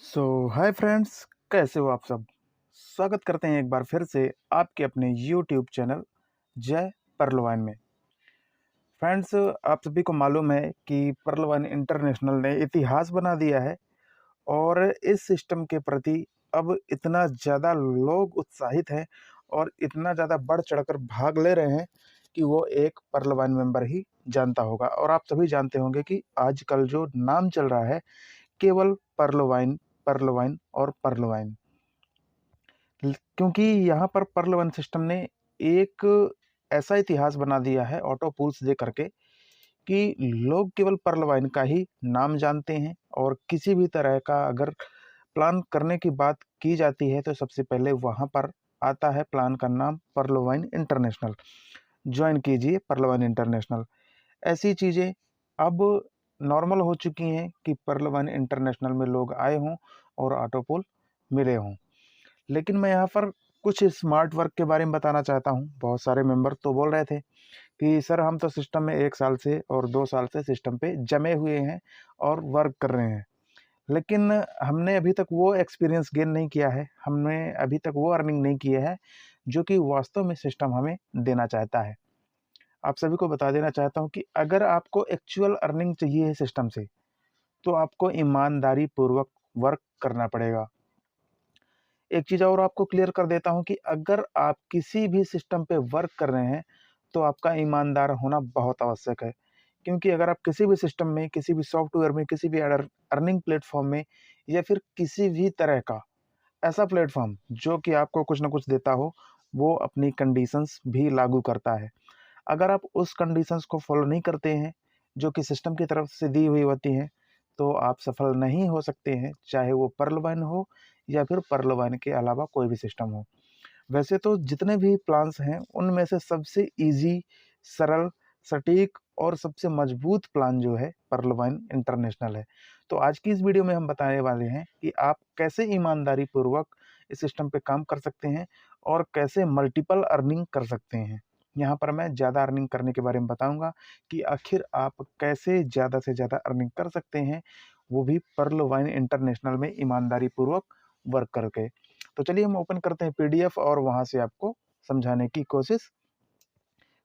Hi friends, कैसे हो आप सब। स्वागत करते हैं एक बार फिर से आपके अपने यूट्यूब चैनल जय पर्लवाइन में। फ्रेंड्स, आप सभी को मालूम है कि पर्लवाइन इंटरनेशनल ने इतिहास बना दिया है और इस सिस्टम के प्रति अब इतना ज़्यादा लोग उत्साहित हैं और इतना ज़्यादा बढ़ चढ़कर भाग ले रहे हैं कि वो एक पर्लवाइन मेंबर ही जानता होगा। और आप सभी जानते होंगे कि आजकल जो नाम चल रहा है केवल पर्लवाइन, पर्लवाइन और पर्लवाइन। क्योंकि यहाँ पर पर्ल वन सिस्टम ने एक ऐसा इतिहास बना दिया है ऑटो पुल्स दे करके कि लोग केवल पर्ल वाइन का ही नाम जानते हैं। और किसी भी तरह का अगर प्लान करने की बात की जाती है तो सबसे पहले वहाँ पर आता है प्लान का नाम पर्ल वाइन इंटरनेशनल। ज्वाइन कीजिए पर्ल वाइन इंटरनेशनल। ऐसी चीज़ें अब नॉर्मल हो चुकी हैं कि पर्ल वाइन इंटरनेशनल में लोग आए हों और ऑटो पुल मिले हों। लेकिन मैं यहाँ पर कुछ स्मार्ट वर्क के बारे में बताना चाहता हूँ। बहुत सारे मेंबर तो बोल रहे थे कि सर हम तो सिस्टम में 1 साल से और 2 साल से सिस्टम पे जमे हुए हैं और वर्क कर रहे हैं। लेकिन हमने अभी तक वो एक्सपीरियंस गेन नहीं किया है, हमने अभी तक वो अर्निंग नहीं की है जो कि वास्तव में सिस्टम हमें देना चाहता है। आप सभी को बता देना चाहता हूँ कि अगर आपको एक्चुअल अर्निंग चाहिए है सिस्टम से, तो आपको ईमानदारी पूर्वक वर्क करना पड़ेगा। एक चीज़ और आपको क्लियर कर देता हूँ कि अगर आप किसी भी सिस्टम पे वर्क कर रहे हैं तो आपका ईमानदार होना बहुत आवश्यक है। क्योंकि अगर आप किसी भी सिस्टम में, किसी भी सॉफ्टवेयर में, किसी भी अर्निंग प्लेटफॉर्म में या फिर किसी भी तरह का ऐसा प्लेटफॉर्म जो कि आपको कुछ ना कुछ देता हो, वो अपनी कंडीशंस भी लागू करता है। अगर आप उस कंडीशंस को फॉलो नहीं करते हैं जो कि सिस्टम की तरफ से दी हुई होती हैं, तो आप सफल नहीं हो सकते हैं, चाहे वो पर्लवाइन हो या फिर पर्लवाइन के अलावा कोई भी सिस्टम हो। वैसे तो जितने भी प्लान्स हैं उनमें से सबसे ईजी, सरल, सटीक और सबसे मजबूत प्लान जो है पर्लवाइन इंटरनेशनल है। तो आज की इस वीडियो में हम बताने वाले हैं कि आप कैसे ईमानदारी पूर्वक इस सिस्टम पे काम कर सकते हैं और कैसे मल्टीपल अर्निंग कर सकते हैं। यहाँ पर मैं ज़्यादा अर्निंग करने के बारे में बताऊंगा कि आखिर आप कैसे ज़्यादा से ज़्यादा अर्निंग कर सकते हैं, वो भी पर्लवाइन इंटरनेशनल में ईमानदारी पूर्वक वर्क करके। तो चलिए हम ओपन करते हैं पीडीएफ और वहां से आपको समझाने की कोशिश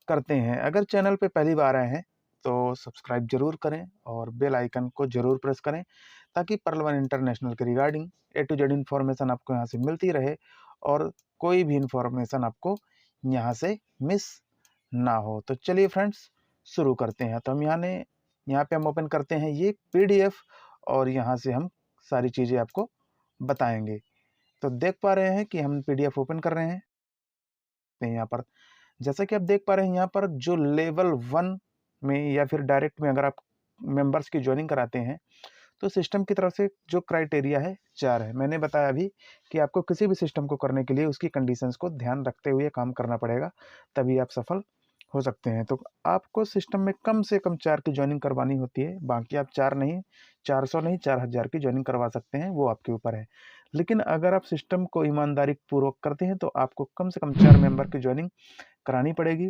करते हैं। अगर चैनल पे पहली बार आए हैं तो सब्सक्राइब जरूर करें और बेल आइकन को जरूर प्रेस करें ताकि पर्लवाइन इंटरनेशनल के regarding A to Z information आपको यहाँ से मिलती रहे और कोई भी इन्फॉर्मेशन आपको यहाँ से मिस ना हो। तो चलिए फ्रेंड्स, शुरू करते हैं। तो हम यहाँ पे हम ओपन करते हैं ये पीडीएफ और यहाँ से हम सारी चीज़ें आपको बताएंगे। तो देख पा रहे हैं कि हम पीडीएफ ओपन कर रहे हैं। तो यहाँ पर जैसा कि आप देख पा रहे हैं, यहाँ पर जो लेवल 1 में या फिर डायरेक्ट में अगर आप मेंबर्स की ज्वाइनिंग कराते हैं तो सिस्टम की तरफ से जो क्राइटेरिया है 4 है। मैंने बताया अभी कि आपको किसी भी सिस्टम को करने के लिए उसकी कंडीशंस को ध्यान रखते हुए काम करना पड़ेगा, तभी आप सफल हो सकते हैं। तो आपको सिस्टम में कम से कम 4 की ज्वाइनिंग करवानी होती है। बाकी आप 4 नहीं, 400 नहीं, 4000 की ज्वाइनिंग करवा सकते हैं, वो आपके ऊपर है। लेकिन अगर आप सिस्टम को ईमानदारी पूर्वक करते हैं तो आपको कम से कम 4 मेंबर की ज्वाइनिंग करानी पड़ेगी,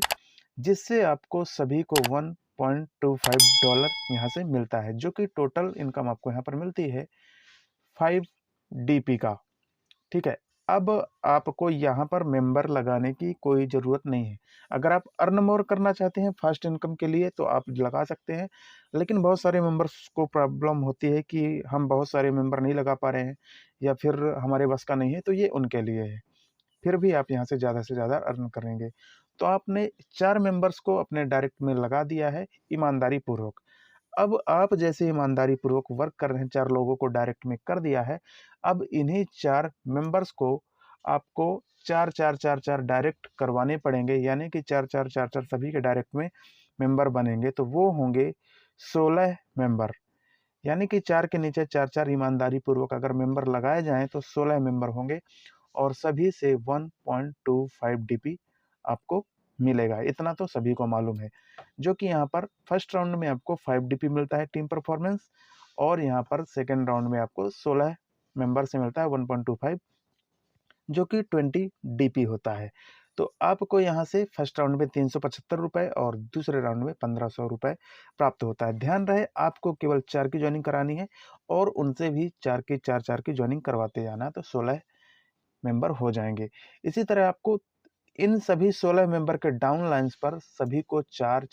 जिससे आपको सभी को $1.25 यहाँ से मिलता है, जो कि टोटल इनकम आपको यहाँ पर मिलती है 5 डीपी का। ठीक है। अब आपको यहाँ पर मेंबर लगाने की कोई ज़रूरत नहीं है। अगर आप अर्न मोर करना चाहते हैं फास्ट इनकम के लिए तो आप लगा सकते हैं। लेकिन बहुत सारे मेंबर्स को प्रॉब्लम होती है कि हम बहुत सारे मेंबर नहीं लगा पा रहे हैं या फिर हमारे बस का नहीं है, तो ये उनके लिए है। फिर भी आप यहाँ से ज़्यादा अर्न करेंगे। तो आपने 4 मेंबर्स को अपने डायरेक्ट में लगा दिया है ईमानदारी पूर्वक। अब आप जैसे ईमानदारी पूर्वक वर्क कर रहे हैं, 4 लोगों को डायरेक्ट में कर दिया है। अब इन्हीं 4 मेंबर्स को आपको 4-4-4-4 डायरेक्ट करवाने पड़ेंगे, यानी कि 4-4-4-4 सभी के डायरेक्ट में मेंबर बनेंगे, तो वो होंगे 16 मेंबर। यानी कि 4 के नीचे 4-4 ईमानदारी पूर्वक अगर मेंबर लगाए जाएँ तो 16 मेंबर होंगे और सभी से 1.25 डीपी आपको मिलेगा। इतना तो सभी को मालूम है, जो कि यहाँ पर फर्स्ट राउंड में आपको 5 डीपी मिलता है टीम परफॉर्मेंस और यहाँ पर सेकेंड राउंड में आपको 16 मेंबर से मिलता है 1.25, जो कि 20 डीपी होता है। तो आपको यहाँ से फर्स्ट राउंड में 375 रुपये और दूसरे राउंड में 1500 रुपये प्राप्त होता है। ध्यान रहे आपको केवल 4 की ज्वाइनिंग करानी है और उनसे भी 4 की 4 की ज्वाइनिंग करवाते जाना, तो 16 मेंबर हो जाएंगे। इसी तरह आपको इन सभी 16 मेंबर के डाउन लाइन्स पर सभी को 4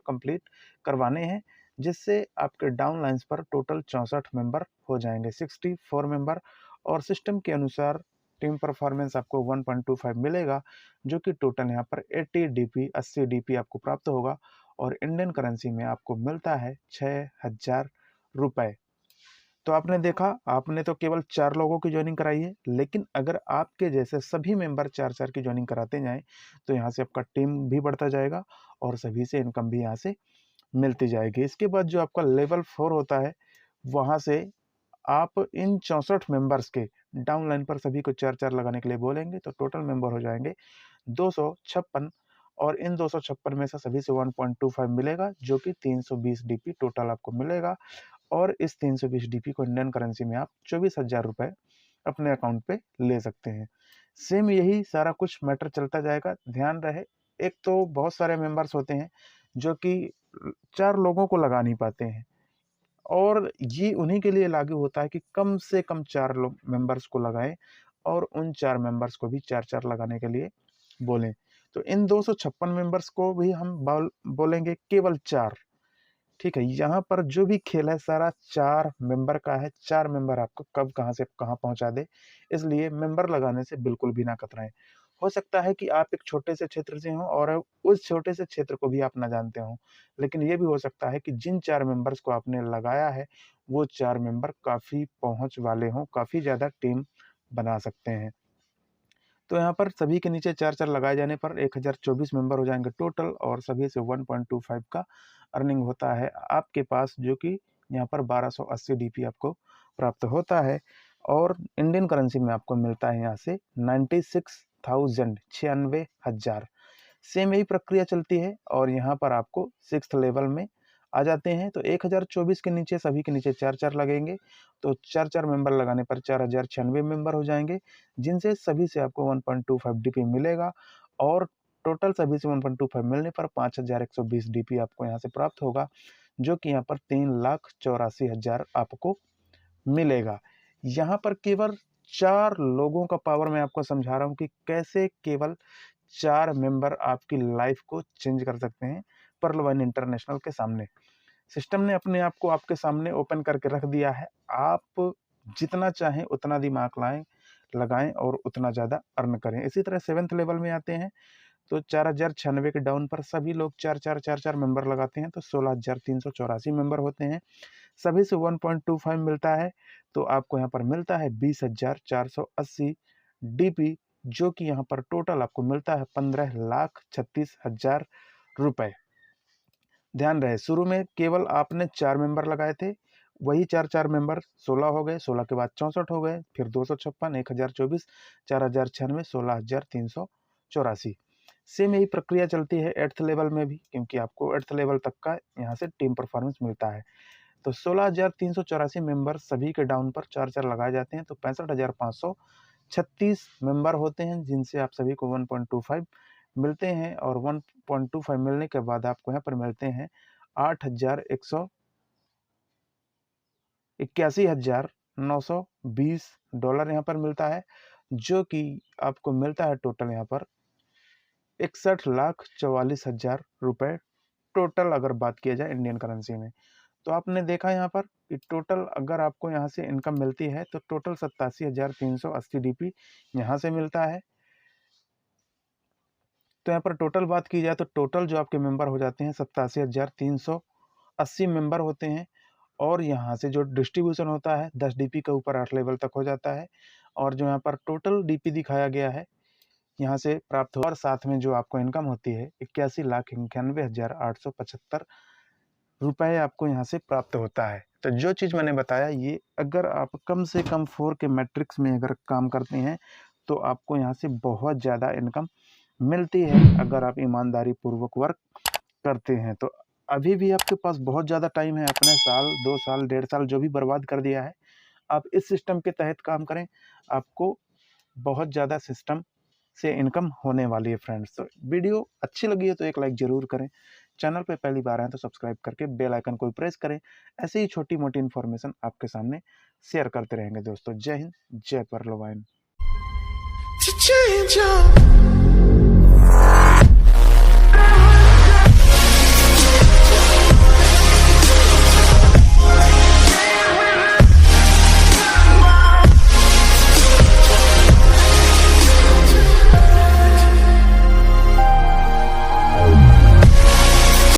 कंप्लीट करवाने हैं, जिससे आपके डाउन लाइन्स पर टोटल 64 मेंबर हो जाएंगे, 64 मेंबर। और सिस्टम के अनुसार टीम परफॉर्मेंस आपको 1.25 मिलेगा, जो कि टोटल यहाँ पर 80 डीपी 80 डीपी आपको प्राप्त होगा और इंडियन करेंसी में आपको मिलता है 6000 रुपये। तो आपने देखा, आपने तो केवल 4 लोगों की ज्वाइनिंग कराई है, लेकिन अगर आपके जैसे सभी मेंबर 4 की ज्वाइनिंग कराते जाएं तो यहाँ से आपका टीम भी बढ़ता जाएगा और सभी से इनकम भी यहाँ से मिलती जाएगी। इसके बाद जो आपका लेवल 4 होता है, वहाँ से आप इन 64 मेंबर्स के डाउन लाइन पर सभी को 4 लगाने के लिए बोलेंगे, तो टोटल मेंबर हो जाएंगे 256 और इन 256 में से सभी से 1.25 मिलेगा, जो कि 320 डीपी टोटल आपको मिलेगा। और इस 320 डीपी को इंडियन करेंसी में आप 24,000 रुपये अपने अकाउंट पे ले सकते हैं। सेम यही सारा कुछ मैटर चलता जाएगा। ध्यान रहे, एक तो बहुत सारे मेंबर्स होते हैं जो कि 4 लोगों को लगा नहीं पाते हैं, और ये उन्हीं के लिए लागू होता है कि कम से कम 4 लोग मेंबर्स को लगाएं और उन 4 मेंबर्स को भी 4 लगाने के लिए बोलें। तो इन 256 मेंबर्स को भी हम बोलेंगे केवल 4। ठीक है, यहाँ पर जो भी खेल है सारा 4 मेंबर का है। 4 मेंबर आपको कब कहाँ से कहाँ पहुँचा दे, इसलिए मेंबर लगाने से बिल्कुल भी ना कतराएं। हो सकता है कि आप एक छोटे से क्षेत्र से हों और उस छोटे से क्षेत्र को भी आप ना जानते हों, लेकिन ये भी हो सकता है कि जिन 4 मेंबर्स को आपने लगाया है, वो 4 मेंबर काफ़ी पहुँच वाले हों, काफ़ी ज़्यादा टीम बना सकते हैं। तो यहाँ पर सभी के नीचे 4 लगाए जाने पर 1024 मेंबर हो जाएंगे टोटल और सभी से 1.25 का अर्निंग होता है आपके पास, जो कि यहाँ पर 1280 डीपी आपको प्राप्त होता है और इंडियन करेंसी में आपको मिलता है यहाँ से 96,000 सेम यही प्रक्रिया चलती है और यहाँ पर आपको 6th लेवल में आ जाते हैं। तो 1024 के नीचे सभी के नीचे 4 लगेंगे, तो 4 मेंबर लगाने पर 4096 मेंबर हो जाएंगे, जिनसे सभी से आपको 1.25 डीपी मिलेगा और टोटल सभी से 1.25 मिलने पर 5120 डीपी आपको यहाँ से प्राप्त होगा, जो कि यहाँ पर 3,84,000 आपको मिलेगा। यहाँ पर केवल 4 लोगों का पावर मैं आपको समझा रहा हूँ कि कैसे केवल 4 मेंबर आपकी लाइफ को चेंज कर सकते हैं पर्ल वाइन इंटरनेशनल के सामने। सिस्टम ने अपने आप को आपके सामने ओपन करके रख दिया है। आप जितना चाहें उतना दिमाग लगाएं और उतना ज़्यादा अर्न करें। इसी तरह 7th लेवल में आते हैं तो 4096 के डाउन पर सभी लोग 4 मेंबर लगाते हैं, तो 16,384 मेंबर होते हैं। सभी से 1.25 मिलता है, तो आपको यहाँ पर मिलता है 20,480 डीपी, जो कि यहाँ पर टोटल आपको मिलता है 15,36,000 रुपये। ध्यान रहे, शुरू में केवल आपने 4 मेंबर लगाए थे, वही 4 मेंबर 16 हो गए, 16 के बाद 64 हो गए, फिर 256, 1024, 4096, 16,384। सेम यही प्रक्रिया चलती है 8th लेवल में भी, क्योंकि आपको 8th लेवल तक का यहाँ से टीम परफॉर्मेंस मिलता है। तो 16,384 मेंबर सभी के डाउन पर 4 लगाए जाते हैं, तो 65,536 मेंबर होते हैं, जिनसे आप सभी को 1.25 मिलते हैं और 1.25 मिलने के बाद आपको यहाँ पर मिलते हैं 81,920 डॉलर यहाँ पर मिलता है, जो कि आपको मिलता है टोटल यहाँ पर 61,44,000 रुपये टोटल, अगर बात किया जाए इंडियन करेंसी में। तो आपने देखा यहाँ पर कि टोटल अगर आपको यहाँ से इनकम मिलती है तो टोटल 87,380 डीपी यहाँ से मिलता है। तो यहाँ पर टोटल बात की जाए तो टोटल जो आपके मेंबर हो जाते हैं 87,380 मेंबर होते हैं और यहाँ से जो डिस्ट्रीब्यूशन होता है 10 डीपी के ऊपर 8 लेवल तक हो जाता है और जो यहाँ पर टोटल डीपी दिखाया गया है यहाँ से प्राप्त हो, और साथ में जो आपको इनकम होती है 81,91,875 रुपए आपको यहाँ से प्राप्त होता है। तो जो चीज़ मैंने बताया, ये अगर आप कम से कम 4 के मैट्रिक्स में अगर काम करते हैं तो आपको यहाँ से बहुत ज़्यादा इनकम मिलती है, अगर आप ईमानदारी पूर्वक वर्क करते हैं। तो अभी भी आपके पास बहुत ज़्यादा टाइम है, अपने साल 2 साल 1.5 साल जो भी बर्बाद कर दिया है, आप इस सिस्टम के तहत काम करें, आपको बहुत ज़्यादा सिस्टम से इनकम होने वाली है फ्रेंड्स। तो वीडियो अच्छी लगी है तो एक लाइक ज़रूर करें। चैनल पे पहली बार आए तो सब्सक्राइब करके बेल आइकन को प्रेस करें। ऐसे ही छोटी मोटी इन्फॉर्मेशन आपके सामने शेयर करते रहेंगे दोस्तों। जय हिंद, जय परलवाइन।